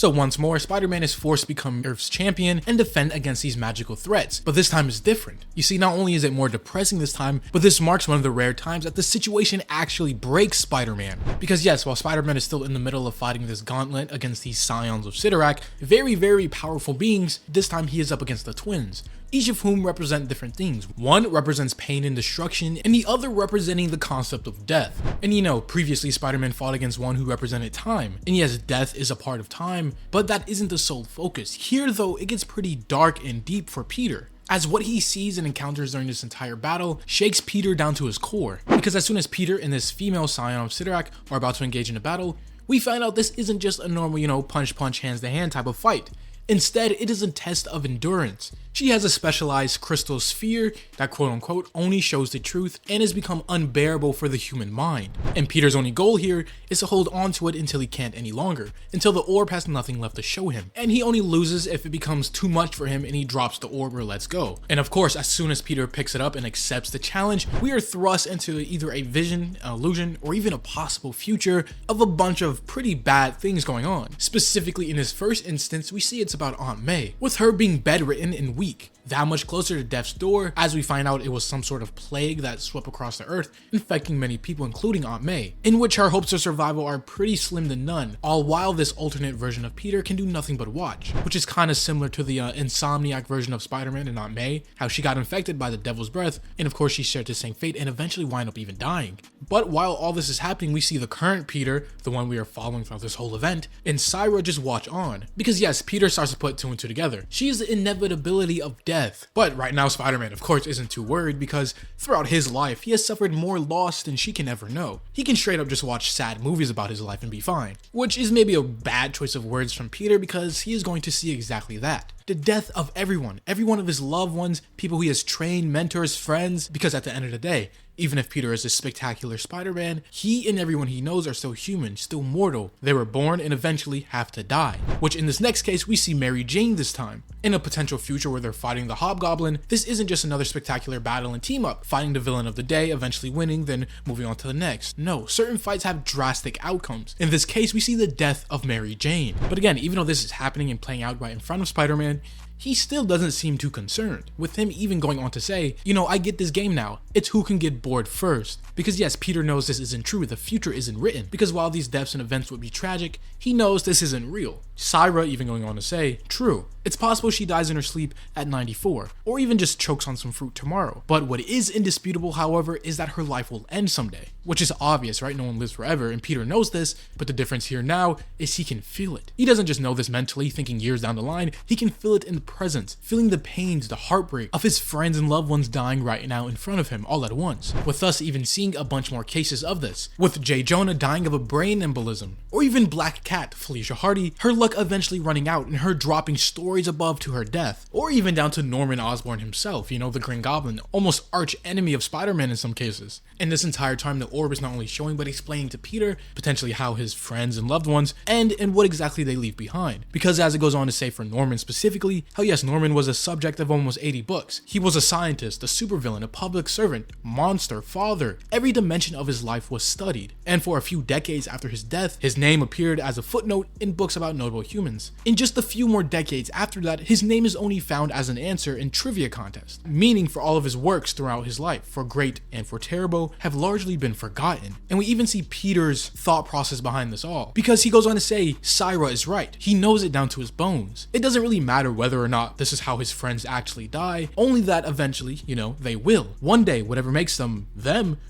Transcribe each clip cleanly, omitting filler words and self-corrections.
So once more, Spider-Man is forced to become Earth's champion and defend against these magical threats. But this time is different. You see, not only is it more depressing this time, but this marks one of the rare times that the situation actually breaks Spider-Man. Because yes, while Spider-Man is still in the middle of fighting this gauntlet against these Scions of CYRA, very powerful beings, this time he is up against the twins, each of whom represent different things. One represents pain and destruction, and the other representing the concept of death. And you know, previously Spider-Man fought against one who represented time. And yes, death is a part of time, but that isn't the sole focus. Here though, it gets pretty dark and deep for Peter, as what he sees and encounters during this entire battle shakes Peter down to his core. Because as soon as Peter and this female scion of CYRA are about to engage in a battle, we find out this isn't just a normal, punch, hands to hand type of fight. Instead, it is a test of endurance. She has a specialized crystal sphere that quote-unquote only shows the truth and has become unbearable for the human mind. And Peter's only goal here is to hold on to it until he can't any longer, until the orb has nothing left to show him. And he only loses if it becomes too much for him and he drops the orb or lets go. And of course, as soon as Peter picks it up and accepts the challenge, we are thrust into either a vision, an illusion, or even a possible future of a bunch of pretty bad things going on. Specifically in this first instance, we see it's about Aunt May, with her being bedridden and weak, that much closer to death's door, as we find out it was some sort of plague that swept across the earth, infecting many people including Aunt May, in which her hopes of survival are pretty slim to none, all while this alternate version of Peter can do nothing but watch, which is kind of similar to the insomniac version of Spider-Man and Aunt May, how she got infected by the devil's breath, and of course she shared the same fate and eventually wind up even dying. But while all this is happening, we see the current Peter, the one we are following throughout this whole event, and CYRA just watch on. Because yes, Peter starts to put two and two together. She is the inevitability of death. But right now Spider-Man of course isn't too worried, because throughout his life he has suffered more loss than she can ever know. He can straight up just watch sad movies about his life and be fine. Which is maybe a bad choice of words from Peter, because he is going to see exactly that. The death of every one of his loved ones, people he has trained, mentors, friends, because at the end of the day, even if Peter is a spectacular Spider-Man, he and everyone he knows are still human, still mortal. They were born and eventually have to die. Which in this next case, we see Mary Jane this time. In a potential future where they're fighting the Hobgoblin, this isn't just another spectacular battle and team up, fighting the villain of the day, eventually winning, then moving on to the next. No, certain fights have drastic outcomes. In this case, we see the death of Mary Jane. But again, even though this is happening and playing out right in front of Spider-Man, he still doesn't seem too concerned, with him even going on to say, I get this game now, it's who can get bored first. Because yes, Peter knows this isn't true, the future isn't written, because while these deaths and events would be tragic, he knows this isn't real. CYRA even going on to say, true, it's possible she dies in her sleep at 94, or even just chokes on some fruit tomorrow. But what is indisputable, however, is that her life will end someday. Which is obvious, right? No one lives forever, and Peter knows this, but the difference here now is he can feel it. He doesn't just know this mentally, thinking years down the line, he can feel it in the present, feeling the pains, the heartbreak of his friends and loved ones dying right now in front of him all at once, with us even seeing a bunch more cases of this, with J. Jonah dying of a brain embolism, or even Black Cat, Felicia Hardy, her luck eventually running out and her dropping stories above to her death, or even down to Norman Osborn himself, the Green Goblin, almost arch enemy of Spider-Man in some cases. And this entire time the orb is not only showing but explaining to Peter potentially how his friends and loved ones end and what exactly they leave behind. Because as it goes on to say for Norman specifically, how yes, Norman was a subject of almost 80 books. He was a scientist, a supervillain, a public servant, monster, father. Every dimension of his life was studied. And for a few decades after his death, his name appeared as a footnote in books about notable humans. In just a few more decades after that, his name is only found as an answer in trivia contests. Meaning for all of his works throughout his life, for great and for terrible, have largely been forgotten. And we even see Peter's thought process behind this all. Because he goes on to say, CYRA is right. He knows it down to his bones. It doesn't really matter whether or not this is how his friends actually die, only that eventually, they will. One day, whatever makes them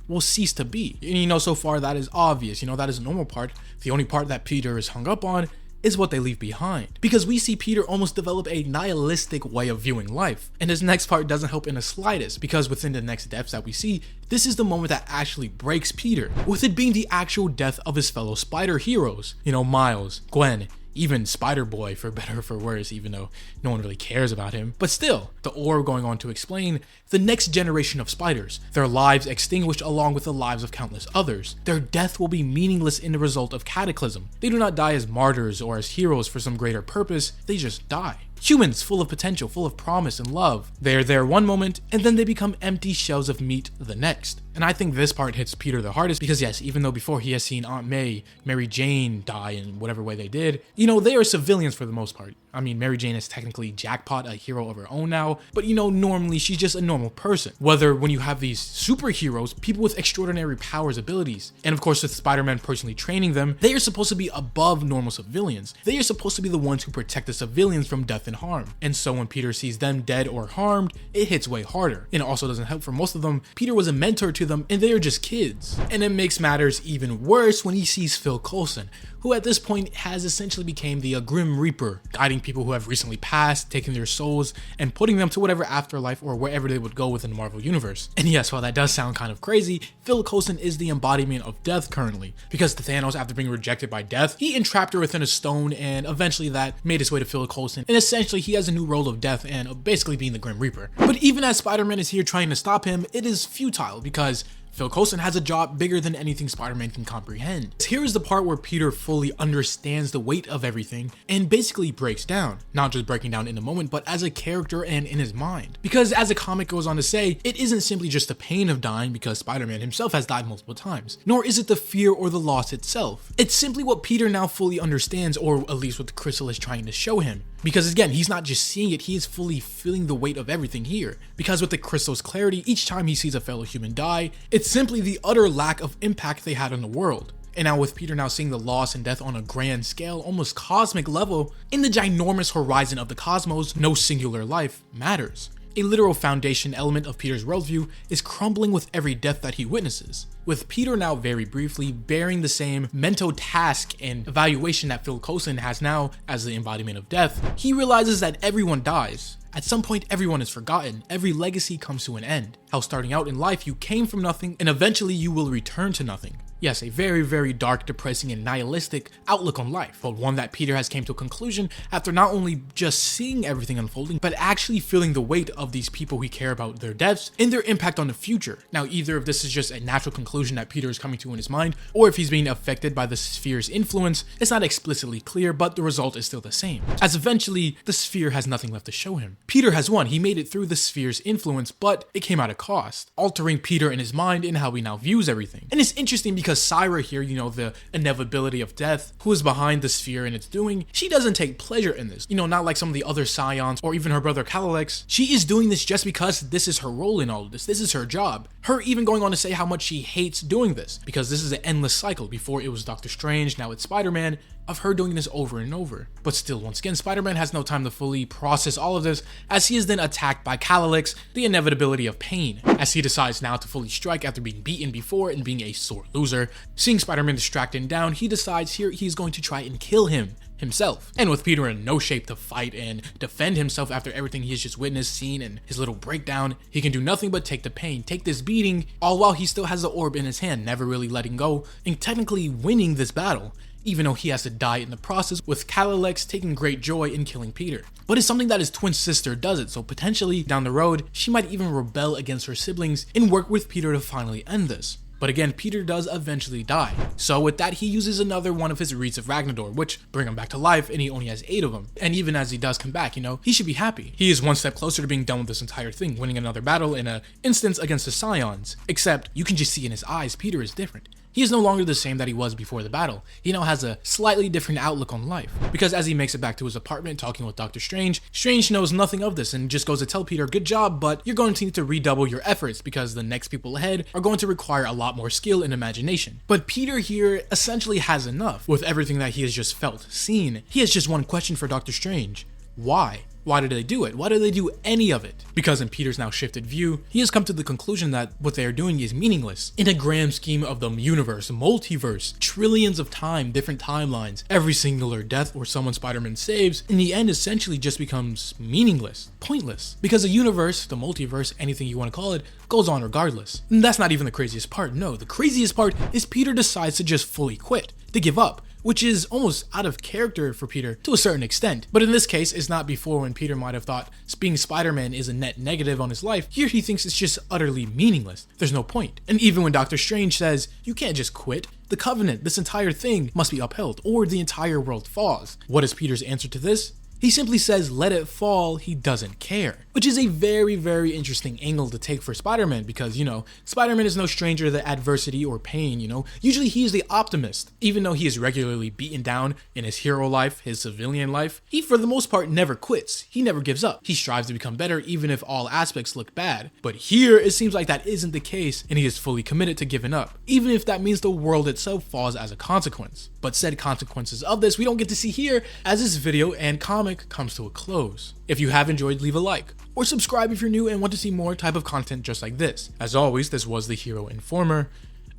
will cease to be. And so far that is obvious, that is a normal part. The only part that Peter is hung up on is what they leave behind. Because we see Peter almost develop a nihilistic way of viewing life. And this next part doesn't help in the slightest, because within the next deaths that we see, this is the moment that actually breaks Peter, with it being the actual death of his fellow spider heroes. Miles, Gwen, even Spider-Boy, for better or for worse, even though no one really cares about him. But still, the orb going on to explain the next generation of spiders, their lives extinguished along with the lives of countless others. Their death will be meaningless in the result of cataclysm. They do not die as martyrs or as heroes for some greater purpose, they just die. Humans full of potential, full of promise and love. They're there one moment, and then they become empty shells of meat the next. And I think this part hits Peter the hardest because yes, even though before he has seen Aunt May, Mary Jane die in whatever way they did, they are civilians for the most part. I mean, Mary Jane is technically Jackpot, a hero of her own now, but normally she's just a normal person. Whether when you have these superheroes, people with extraordinary powers, abilities, and of course with Spider-Man personally training them, they are supposed to be above normal civilians. They are supposed to be the ones who protect the civilians from death and harm. And so when Peter sees them dead or harmed, it hits way harder. And it also doesn't help for most of them, Peter was a mentor to them and they are just kids. And it makes matters even worse when he sees Phil Coulson, who at this point has essentially become the Grim Reaper, guiding people who have recently passed, taking their souls, and putting them to whatever afterlife or wherever they would go within the Marvel Universe. And yes, while that does sound kind of crazy, Phil Coulson is the embodiment of death currently, because Thanos, after being rejected by death, he entrapped her within a stone, and eventually that made its way to Phil Coulson, and essentially he has a new role of death and basically being the Grim Reaper. But even as Spider-Man is here trying to stop him, it is futile because Phil Coulson has a job bigger than anything Spider-Man can comprehend. Here is the part where Peter fully understands the weight of everything and basically breaks down. Not just breaking down in the moment, but as a character and in his mind. Because as the comic goes on to say, it isn't simply just the pain of dying because Spider-Man himself has died multiple times, nor is it the fear or the loss itself. It's simply what Peter now fully understands, or at least what the crystal is trying to show him. Because again, he's not just seeing it, he is fully feeling the weight of everything here. Because with the crystal's clarity, each time he sees a fellow human die, it's simply the utter lack of impact they had on the world. And now with Peter now seeing the loss and death on a grand scale, almost cosmic level, in the ginormous horizon of the cosmos, no singular life matters. A literal foundation element of Peter's worldview is crumbling with every death that he witnesses. With Peter now very briefly bearing the same mental task and evaluation that Phil Coulson has now as the embodiment of death, he realizes that everyone dies. At some point, everyone is forgotten. Every legacy comes to an end. How starting out in life, you came from nothing and eventually you will return to nothing. Yes, a very, very dark, depressing, and nihilistic outlook on life, but one that Peter has came to a conclusion after not only just seeing everything unfolding, but actually feeling the weight of these people who care about their deaths and their impact on the future. Now, either if this is just a natural conclusion that Peter is coming to in his mind, or if he's being affected by the sphere's influence, it's not explicitly clear, but the result is still the same, as eventually the sphere has nothing left to show him. Peter has won. He made it through the sphere's influence, but it came at a cost, altering Peter in his mind and how he now views everything. And it's interesting because CYRA here, the inevitability of death, who is behind the sphere and its doing, she doesn't take pleasure in this. Not like some of the other Scions or even her brother Kalalex. She is doing this just because this is her role in all of this. This is her job. Her even going on to say how much she hates doing this, because this is an endless cycle. Before it was Doctor Strange, now it's Spider-Man, of her doing this over and over. But still, once again, Spider-Man has no time to fully process all of this, as he is then attacked by Kalalex, the inevitability of pain, as he decides now to fully strike after being beaten before and being a sore loser. Seeing Spider-Man distracted and down, he decides here he's going to try and kill himself. And with Peter in no shape to fight and defend himself after everything he has just witnessed, seen, and his little breakdown, he can do nothing but take the pain, take this beating, all while he still has the orb in his hand, never really letting go, and technically winning this battle, even though he has to die in the process, with Kalalex taking great joy in killing Peter. But it's something that his twin sister does it, so potentially down the road, she might even rebel against her siblings and work with Peter to finally end this. But again, Peter does eventually die. So with that, he uses another one of his Reeds of Ragnador, which bring him back to life, and he only has 8 of them. And even as he does come back, he should be happy. He is one step closer to being done with this entire thing, winning another battle in an instance against the Scions. Except, you can just see in his eyes, Peter is different. He is no longer the same that he was before the battle. He now has a slightly different outlook on life. Because as he makes it back to his apartment talking with Doctor Strange, Strange knows nothing of this and just goes to tell Peter, good job, but you're going to need to redouble your efforts because the next people ahead are going to require a lot more skill and imagination. But Peter here essentially has enough with everything that he has just felt, seen. He has just one question for Doctor Strange. Why? Why did they do it? Why did they do any of it? Because in Peter's now shifted view, he has come to the conclusion that what they are doing is meaningless. In a grand scheme of the universe, multiverse, trillions of time, different timelines, every singular death or someone Spider-Man saves, in the end essentially just becomes meaningless, pointless. Because the universe, the multiverse, anything you want to call it, goes on regardless. And that's not even the craziest part. No, the craziest part is Peter decides to just fully quit, to give up, which is almost out of character for Peter to a certain extent. But in this case, it's not before when Peter might have thought being Spider-Man is a net negative on his life. Here he thinks it's just utterly meaningless. There's no point. And even when Doctor Strange says, you can't just quit, the Covenant, this entire thing must be upheld, or the entire world falls. What is Peter's answer to this? He simply says let it fall, he doesn't care. Which is a very, very interesting angle to take for Spider-Man because, Spider-Man is no stranger to adversity or pain, Usually he is the optimist. Even though he is regularly beaten down in his hero life, his civilian life, he for the most part never quits. He never gives up. He strives to become better even if all aspects look bad. But here, it seems like that isn't the case and he is fully committed to giving up, even if that means the world itself falls as a consequence. But said consequences of this we don't get to see here as this video and comic comes to a close. If you have enjoyed, leave a like, or subscribe if you're new and want to see more type of content just like this. As always, this was the Hero Informer,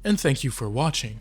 and thank you for watching.